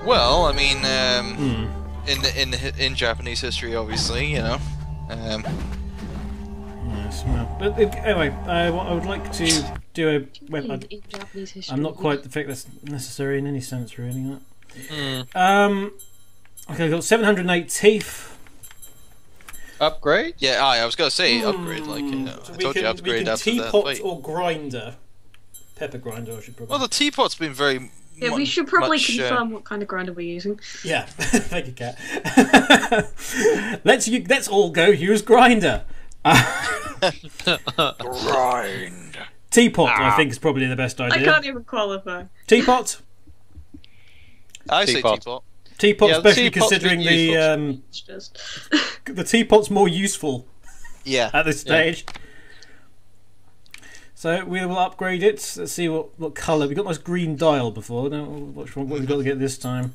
Well, I mean, in Japanese history, obviously, you know. Yes, well, but anyway, I would like to do a. Well, In Japanese history. I'm not quite the fact that's necessary in any sense, really. Okay, I've got 708 teeth. Upgrade? Yeah, I was gonna say upgrade. Like, you know, So I told you upgrade after that teapot fight. or grinder. Pepper grinder, I should probably. Well, the teapot's been very. Yeah, we should probably much, confirm what kind of grinder we're using. Yeah, thank you, Kat. Let's all go use grinder. Grind. Teapot, I think, is probably the best idea. I can't even qualify. Teapot. I say teapot. Teapot, Yeah, especially teapot's considering Just... the teapot's more useful. Yeah. At this stage. So we will upgrade it. Let's see what colour. We got a nice green dial before. Now, what we've got to get this time?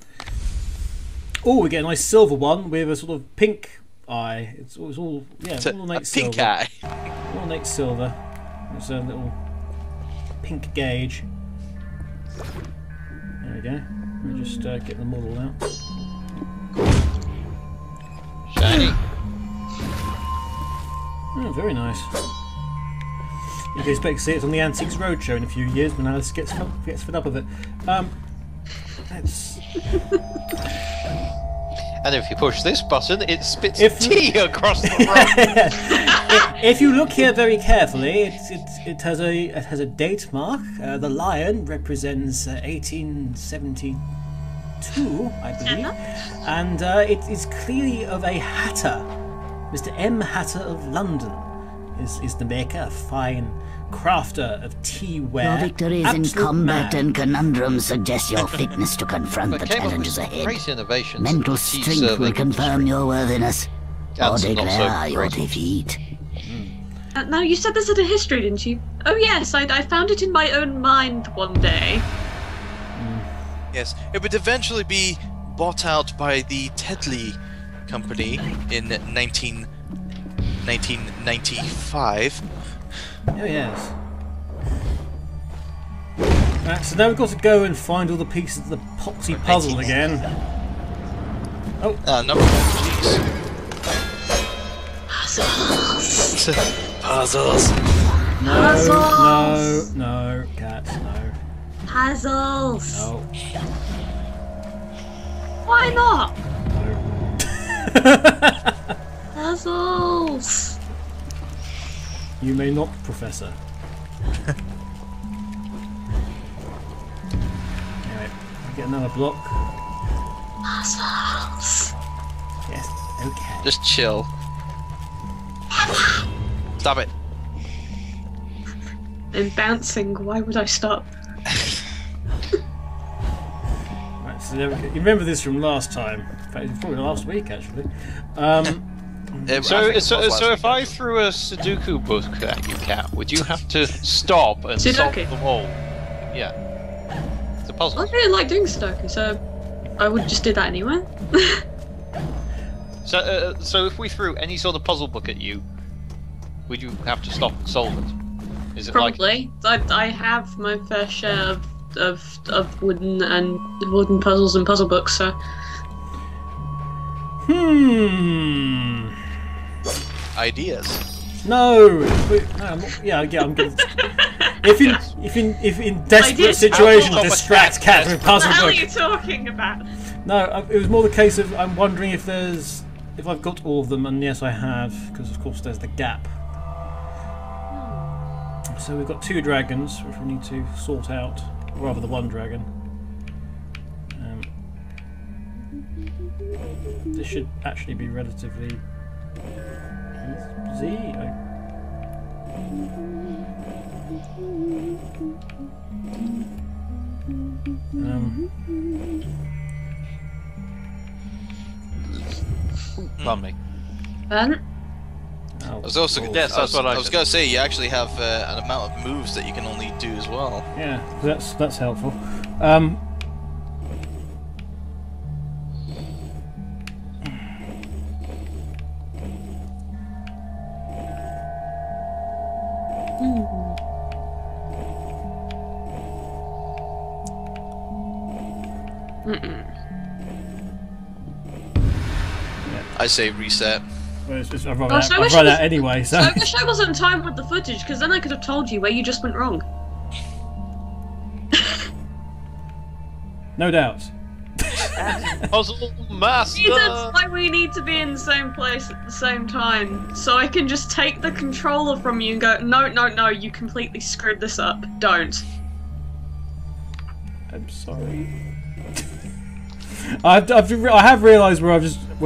Oh, we get a nice silver one with a sort of pink eye. It's all ornate silver. Pink eye. Ornate silver. It's a little pink gauge. There we go. Let me just get the model out. Shiny. Oh, very nice. You can expect to see it on the Antiques Roadshow in a few years when Alice gets fed up of it. Let's... And if you push this button, it spits tea across the room. If you look here very carefully, it has a date mark. The lion represents 1872, I believe, and it is clearly of a hatter. Mr. M. Hatter of London is the maker, a fine crafter of tea ware. Your victories in combat and conundrums suggest your fitness to confront the challenges ahead. Great innovations. Mental strength will confirm your worthiness, or declare your great. defeat. Now, you said this had a history, didn't you? Oh yes, I found it in my own mind one day. Yes, it would eventually be bought out by the Tedley Company in 1995. Oh yes. Right, so now we've got to go and find all the pieces of the Poxy puzzle again. Oh, number one, jeez. Puzzles. No, Cat, no. Puzzles. No. Why not? No. Puzzles. You may not, Professor. Anyway, get another block. Puzzles. Yes, okay. Just chill. Stop it. I'm bouncing. Why would I stop? Right, so there we go. You remember this from last time? In fact, it's probably last week actually. So if I threw a Sudoku book at you, Cat, would you have to stop and solve them all? Yeah. It's a puzzle. I really like doing Sudoku, so I would just do that anyway. So if we threw any sort of puzzle book at you, would you have to stop and solve it? Is it Probably. I have my fair share of wooden puzzles and puzzle books, so. Ideas. No, I'm not, yeah, I'm good. If in desperate situations, distract Cat with puzzle book. What the hell are you talking about? No, it was more the case of I'm wondering if I've got all of them, and yes, I have, because of course there's the gap. So we've got two dragons, which we need to sort out, or rather the one dragon. This should actually be relatively easy. Plumbing. Ben? I was also I was going to say you actually have an amount of moves that you can only do as well. Yeah, that's helpful. I say reset. Well, I've run out anyway, so... I wish I wasn't timed with the footage, because then I could have told you where you just went wrong. No doubt. Puzzle master! See, that's why we need to be in the same place at the same time. So I can just take the controller from you and go, no, no, no, you completely screwed this up. Don't. I'm sorry. I have realised where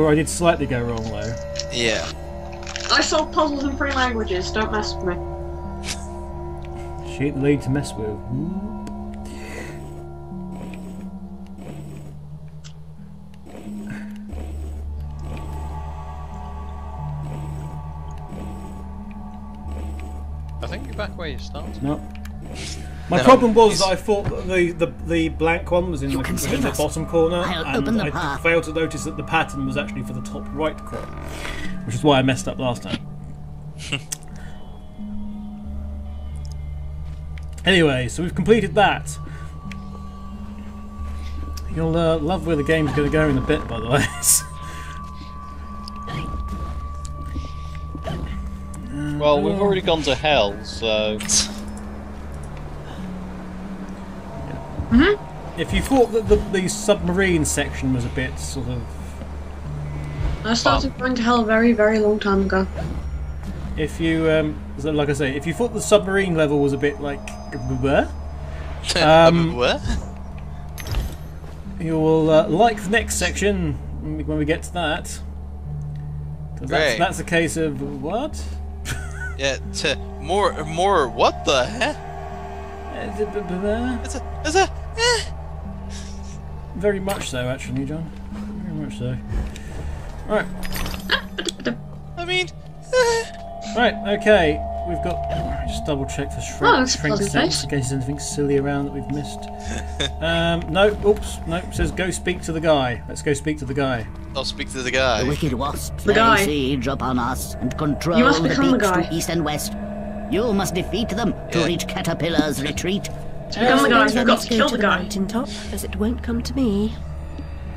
I did slightly go wrong though. Yeah. I solve puzzles in 3 languages, don't mess with me. She ain't the lady to mess with. I think you're back where you started. No. My problem was that I thought that the blank one was in the bottom corner, and I failed to notice that the pattern was actually for the top right corner, which is why I messed up last time. Anyway, so we've completed that. You'll love where the game's going to go in a bit, by the way. Well, we've already gone to hell, so... If you thought that the submarine section was a bit sort of... I started going to hell a very, very long time ago. If you, like I say, if you thought the submarine level was a bit like... you will like the next section when we get to that. That's a case of... what? Yeah, more what the heck? Very much so, actually, John. Very much so. Right. I mean... Right, okay. We've got... just double check for shrink sense in case there's anything silly around that we've missed. No, oops, no, it says go speak to the guy. Let's go speak to the guy. I'll speak to the guy. The wicked wasps lay siege upon us and control the beaks to east and west. You must defeat them to reach Caterpillar's retreat. Become the guy, you've got to kill the guy. Mountaintop, as it won't come to me.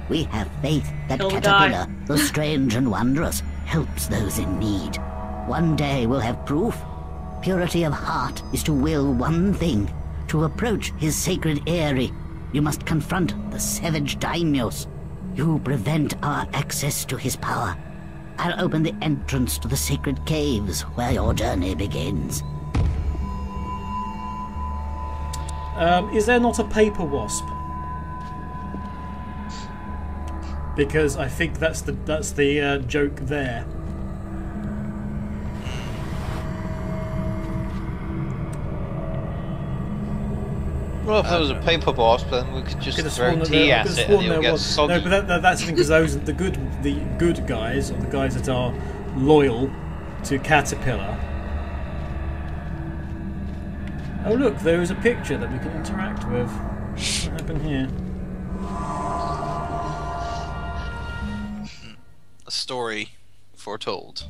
We have faith that Caterpillar, though strange and wondrous, helps those in need. One day we'll have proof. Purity of heart is to will one thing, to approach his sacred eyrie. You must confront the savage daimyos. You prevent our access to his power. I'll open the entrance to the sacred caves where your journey begins. Is there not a paper wasp? Because I think that's the joke there. Well, if there was a paper wasp, then we could just throw tea at it and it'll get soggy. No, but that's the thing, because those the good guys, or the guys that are loyal to Caterpillar. Oh look, there is a picture that we can interact with. What happened here? A story foretold.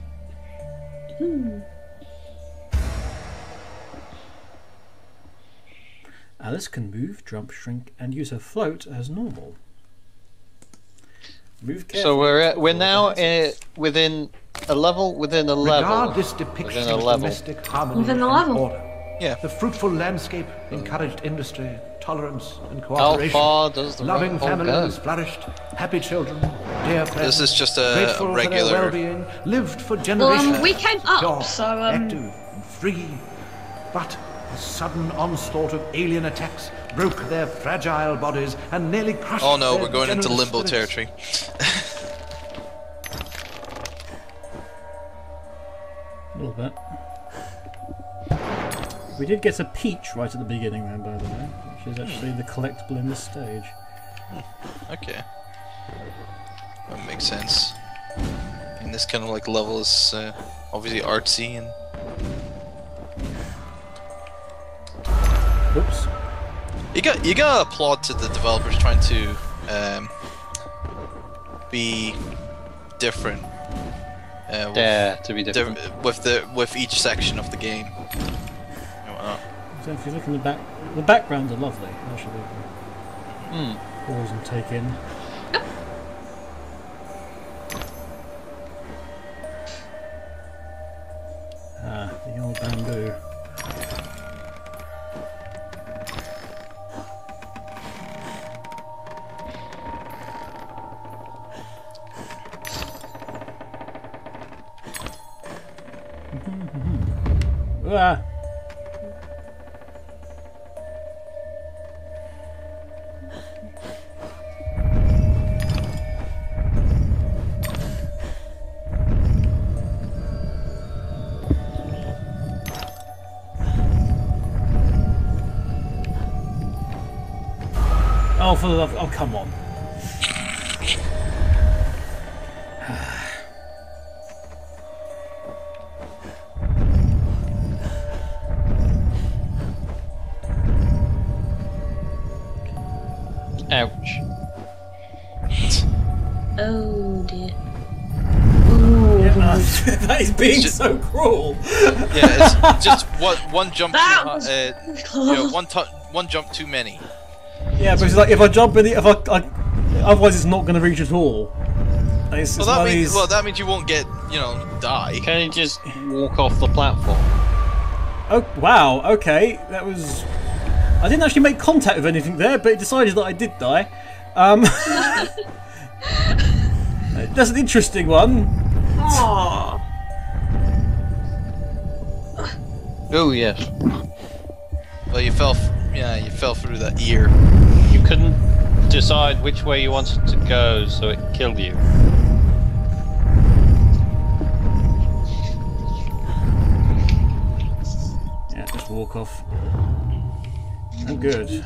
Alice can move, jump, shrink, and use her float as normal. Move carefully. So we're now within a level within a level. Regard this depiction of domestic harmony within the level. and order. Yeah. The fruitful landscape encouraged industry, tolerance, and cooperation. How far does the loving families go? flourished, happy children, dear friends. This is just a regular. For their well-being, lived for generations. Well, we came up, pure, so active and free. But the sudden onslaught of alien attacks broke their fragile bodies and nearly crushed. Oh no, their we're going into generous limbo spirits. territory. A little bit. We did get a peach right at the beginning then, by the way, which is actually the collectible in this stage. Okay. That makes sense. And this kind of like level is obviously artsy and... Oops. You gotta applaud to the developers trying to be different. To be different. With each section of the game. So if you look in the backgrounds are lovely. Actually, pause and take in. Ah. Oh, for the love! Oh, come on! Ouch. Oh dear. Yeah, that is being so cruel. Yeah, it's just one jump. That was one jump too many. Yeah, because like if I jump in the, otherwise it's not going to reach at all. It's Well, that means you won't get, die. Can you just walk off the platform? Oh wow! Okay, that was. I didn't actually make contact with anything there, but it decided that I did die. That's an interesting one. Aww. Oh yes. Well, you fell through that ear. You couldn't decide which way you wanted to go, so it killed you. Yeah, just walk off. Oh, good.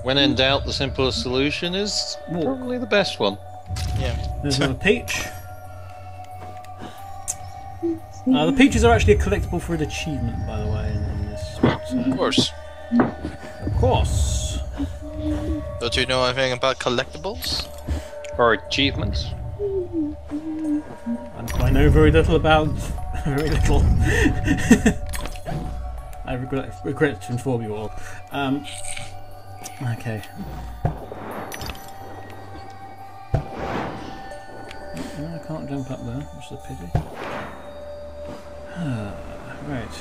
When in doubt, the simplest solution is probably the best one. Yeah. There's another peach. The peaches are actually a collectible for an achievement, by the way, in this. Of course. Of course. Don't you know anything about collectibles? Or achievements. I know very little about very little. I regret to inform you all. Okay. No, I can't jump up there, which is a pity. Right.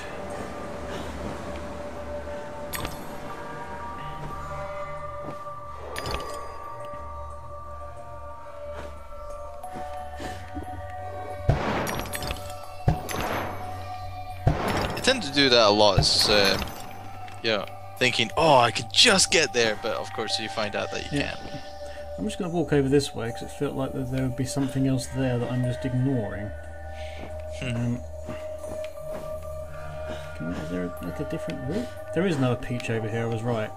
I tend to do that a lot. Is thinking, oh, I could just get there, but of course you find out that you can't. I'm just going to walk over this way because it felt like there would be something else there that I'm just ignoring. Is there like a different route? There is another peach over here. I was right.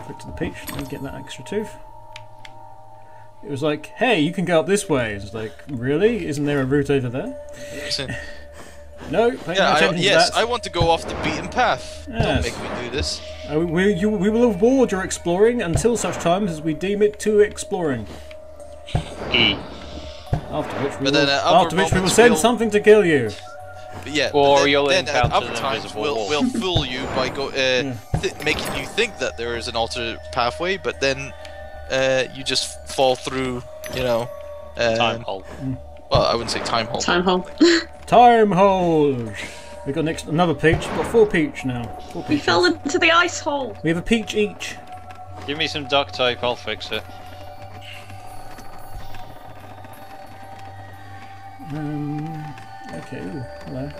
Click to the peach and get that extra tooth. It was like, hey, you can go up this way. It's like, really? Isn't there a route over there? No, yes, I want to go off the beaten path. Yes. Don't make me do this. We will reward your exploring until such times as we deem it too exploring. After which we will send something to kill you. But yeah, or you'll then encounter other an times invisible we'll fool you by making you think that there is an alternate pathway, but then you just fall through, time hole. Well, I wouldn't say time hole. Time hole. Time hole. We got another peach. We've got 4 peach now. 4 We peaches. fell into the ice hole. We have a peach each. Give me some duct tape, I'll fix it. Okay. Ooh, hello.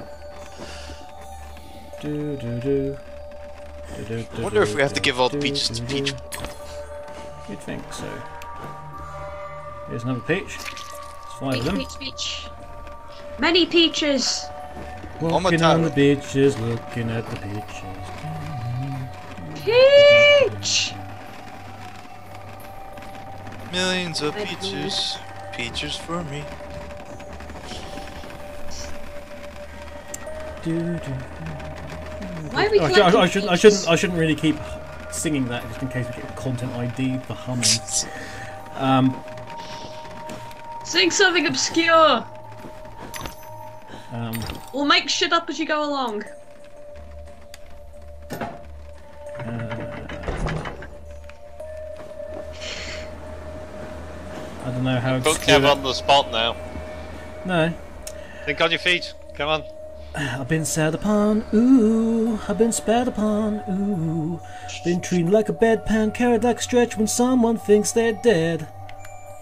I wonder if we have to give all the peaches to Peach. You'd think so. Here's another peach. There's 5 of them. Peach. Many peaches. Walking on the beaches, looking at the peaches. Peach. Millions of peaches, peaches for me. Why are we I shouldn't really keep singing that just in case we get content ID for humming. Sing something obscure. We'll make shit up as you go along. I don't know how. Put Kev on the spot now. No. Think on your feet. Come on. I've been sat upon, ooh, I've been spat upon, ooh. Been treated like a bedpan, carried like a stretch when someone thinks they're dead.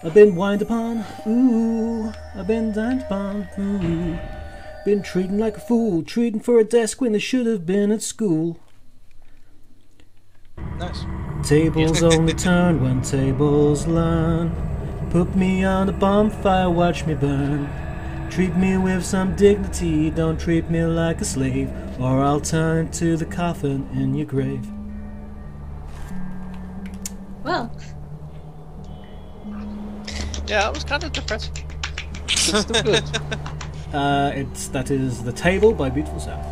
I've been whined upon, ooh, I've been dined upon, ooh. Been treated like a fool, treating for a desk when they should have been at school. Nice. Tables only turn when tables learn. Put me on a bonfire, watch me burn. Treat me with some dignity, don't treat me like a slave, or I'll turn into the coffin in your grave. Well. Yeah, that was kind of depressing. It's still good. That is The Table by Beautiful South.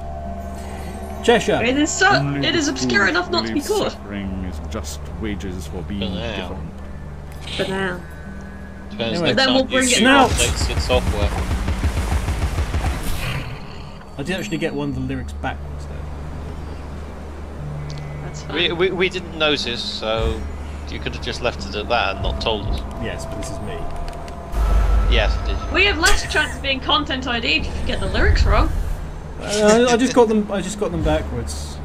Geisha. It is obscure enough not to be caught. Suffering is just wages for being given. For now. Depends Anyway, next then time we'll bring you it Snout. updates its software. I did actually get one of the lyrics backwards though. That's fine. We didn't notice, so you could have just left it at that and not told us. Yes, but this is me. Yes, it did. We have less chance of being content ID'd if you get the lyrics wrong. I just got them. I just got them backwards.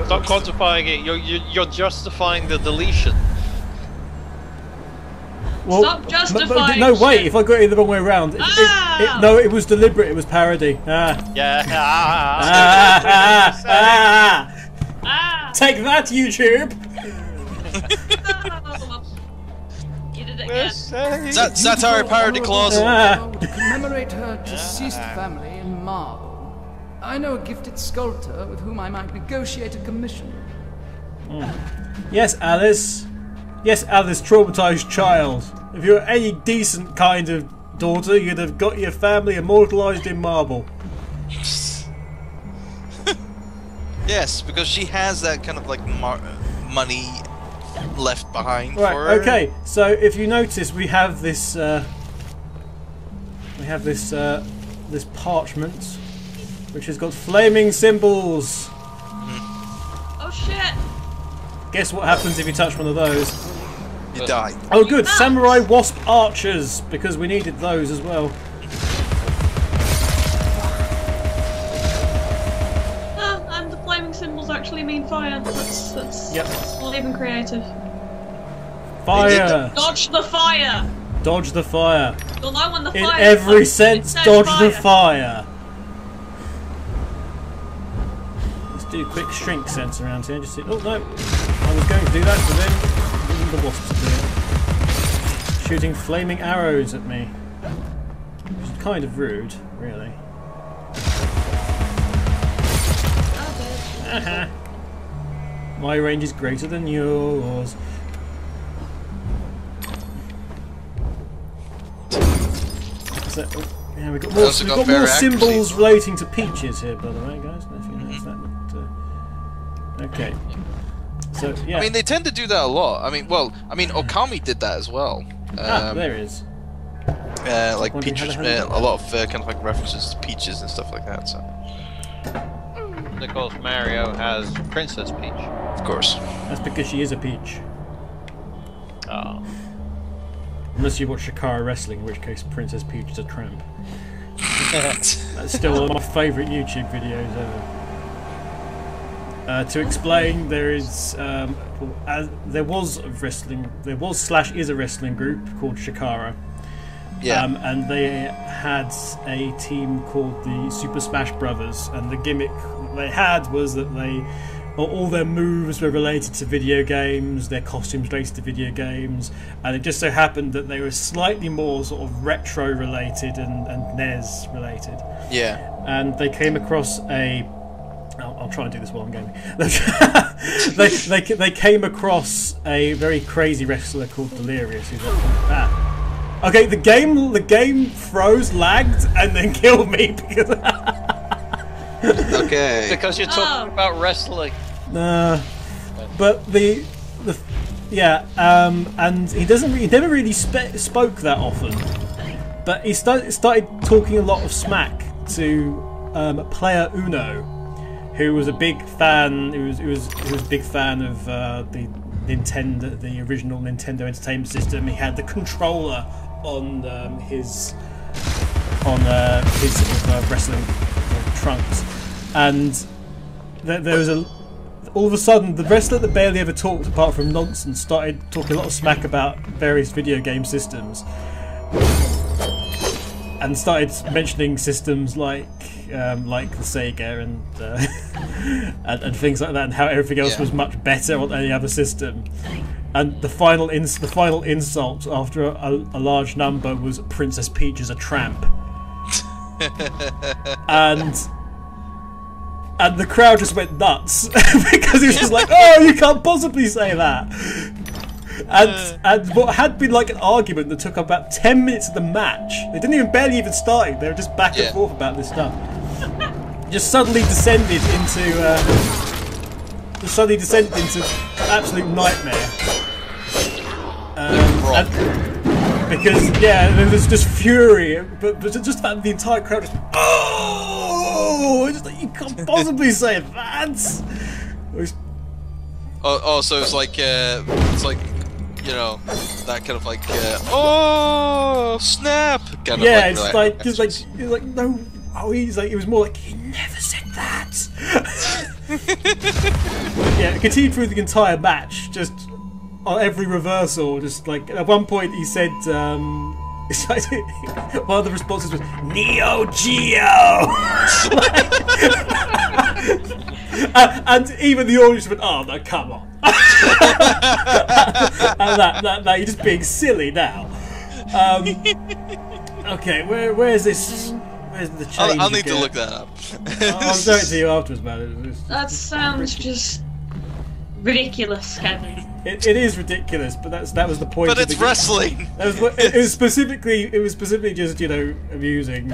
Stop quantifying it. You're justifying the deletion. Well, Stop justifying. no, wait. If I got it the wrong way around, no, it was deliberate. It was parody. Yeah. Take that, YouTube. Oh, you did it again. Satire parody clause. To commemorate her deceased family in marble, I know a gifted sculptor with whom I might negotiate a commission. Yes, Alice. Yes, Alice, traumatized child. If you're any decent kind of daughter, you'd have got your family immortalized in marble. Yes, because she has that kind of like money left behind Right. for her. Okay. So if you notice, we have this. This parchment, which has got flaming symbols. Oh shit! Guess what happens if you touch one of those? You die. Oh, good. Samurai wasp archers, because we needed those as well. And the flaming symbols actually mean fire. That's not even creative. Fire. Dodge the fire. Dodge the fire. You'll know when the In fire. every sense, dodge the fire. Let's do a quick shrink sense around here. Just see. Oh no, I was going to do that, but then the wasps appeared, shooting flaming arrows at me, which is kind of rude, really. My range is greater than yours. So, yeah, we've got more symbols relating to peaches here, by the way, guys. If you notice that. Okay. So yeah. I mean, they tend to do that a lot. I mean, Okami did that as well. There it is. Like peaches, a lot of kind of like references to peaches and stuff like that. So. Of course, Mario has Princess Peach. Of course. That's because she is a peach. Oh. Unless you watch Shakara Wrestling, in which case Princess Peach is a tramp. That's still one of my favourite YouTube videos ever. To explain, there is there was a wrestling group called Shakara. Yeah. And they had a team called the Super Smash Brothers, and the gimmick they had was that all their moves were related to video games, their costumes related to video games, and it just so happened that they were slightly more sort of retro related and NES related. Yeah. And they came across I'll try and do this while I'm gaming. they came across a very crazy wrestler called Delirious. Who's okay, the game froze, lagged, and then killed me because. Okay. Because you're talking about wrestling. But and he never really spoke that often. But he started talking a lot of smack to Player Uno, who was a big fan. Who was a big fan of the original Nintendo Entertainment System. He had the controller on his on his sort of, wrestling trunks, and there was all of a sudden the wrestler that barely ever talked apart from nonsense started talking a lot of smack about various video game systems, and started mentioning systems like the Sega and things like that, and how everything else was much better on any other system. And the final insult after a large number was Princess Peach is a tramp. and the crowd just went nuts because he was just like, oh, you can't possibly say that. And what had been like an argument that took about 10 minutes of the match, they didn't even barely even started, they were just back and forth about this stuff, just suddenly descended into absolute nightmare. Because there was just fury, but just that the entire crowd just just like, you can't possibly say that. So it's like you know, that kind of like oh snap kind of it's like no. Oh, he's like, it was more like, he never said that. It continued through the entire match, just on every reversal, just like, at one point he said, one of the responses was, Neo Geo! And even the audience went, oh no, come on. And that, you're just being silly now. Okay, where's this? Where's the change? I'll need to look that up. I'll show it to you afterwards, man. That sounds just ridiculous, Kevin. It is ridiculous, but that was the point. But it's wrestling. It was specifically just, you know, amusing,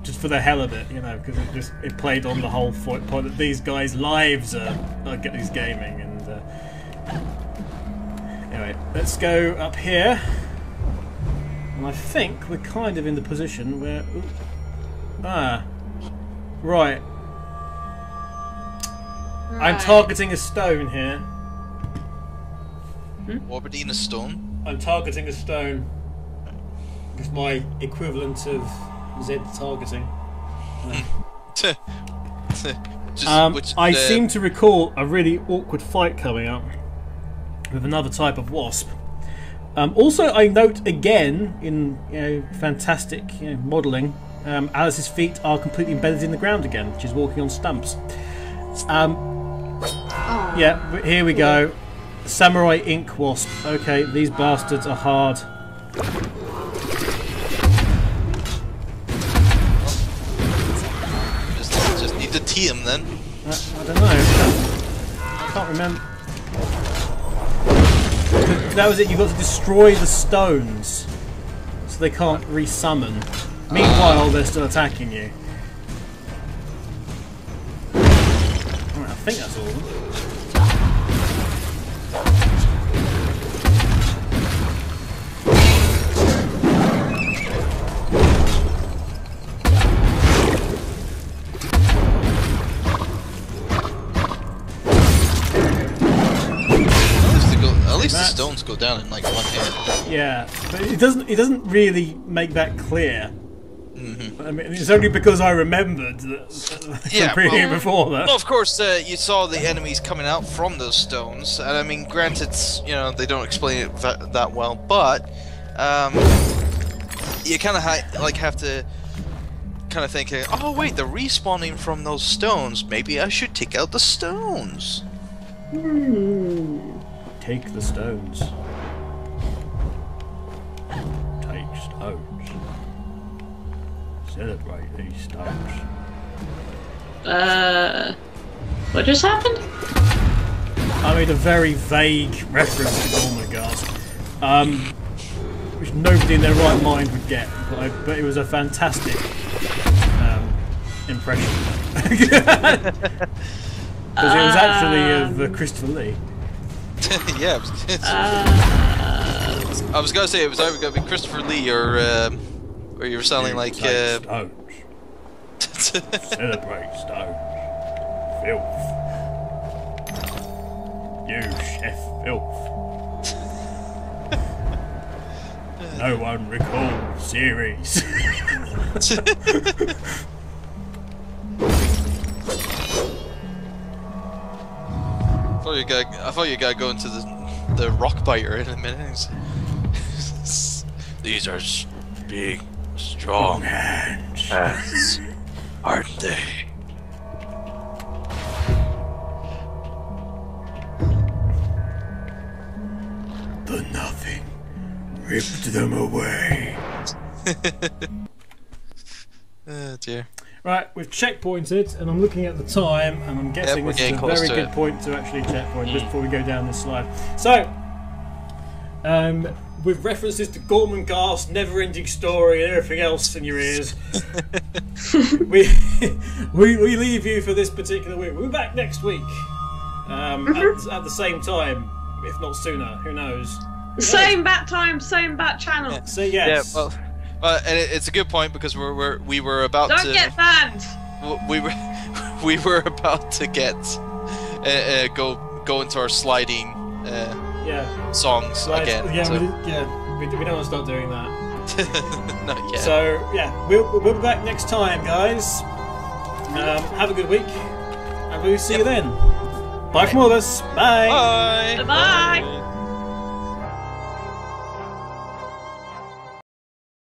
just for the hell of it, you know, because it played on the whole point that these guys' lives are these gaming. And anyway, let's go up here, and I think we're kind of in the position where right. I'm targeting a stone here. Orbiting a stone? I'm targeting a stone. It's my equivalent of Z targeting. I seem to recall a really awkward fight coming up with another type of wasp. Also, I note again in fantastic modelling, Alice's feet are completely embedded in the ground again. She's walking on stumps. Yeah, here we go. Samurai ink wasp. Okay, these bastards are hard. Just need to tee them then. I don't know. I can't remember. That was it. You've got to destroy the stones so they can't resummon. Meanwhile, they're still attacking you. I think that's all of them. At least the stones go down in like one hit. Yeah, but it doesn't really make that clear. I mean, it's only because I remembered that before that. Well, of course, you saw the enemies coming out from those stones, and I mean, granted, they don't explain it that well, but you kind of have to kind of think, oh wait, they're respawning from those stones. Maybe I should take out the stones. Take the stones. Take stones. Celebrate these stones. What just happened? I made a very vague reference to Gormagast, which nobody in their right mind would get, but it was a fantastic impression. Because it was actually of Christopher Lee. Yeah, I was gonna say it was either gonna be Christopher Lee or you were sounding like stones. Celebrate stones. Filth. You chef filth. No one recalls series. I thought you gotta go into the rock biter in a minute. These are big, strong hands, aren't they? The nothing ripped them away. Oh dear. Right, we've checkpointed, and I'm looking at the time, and I'm guessing this is a very good point to actually checkpoint just before we go down this slide. So, with references to Gorman Ghast, never-ending story, and everything else in your ears, we leave you for this particular week. We'll be back next week at the same time, if not sooner. Who knows? Same bat time, same bat channel. Yeah. So yes. Yeah, well, and it's a good point because we were about to. Don't get banned. We were about to get go into our sliding songs again. Yeah, so. we don't want to start doing that. Not yet. So yeah, we'll be back next time, guys. Have a good week, and we'll see you then. Bye from all of us. Bye. Bye. Bye.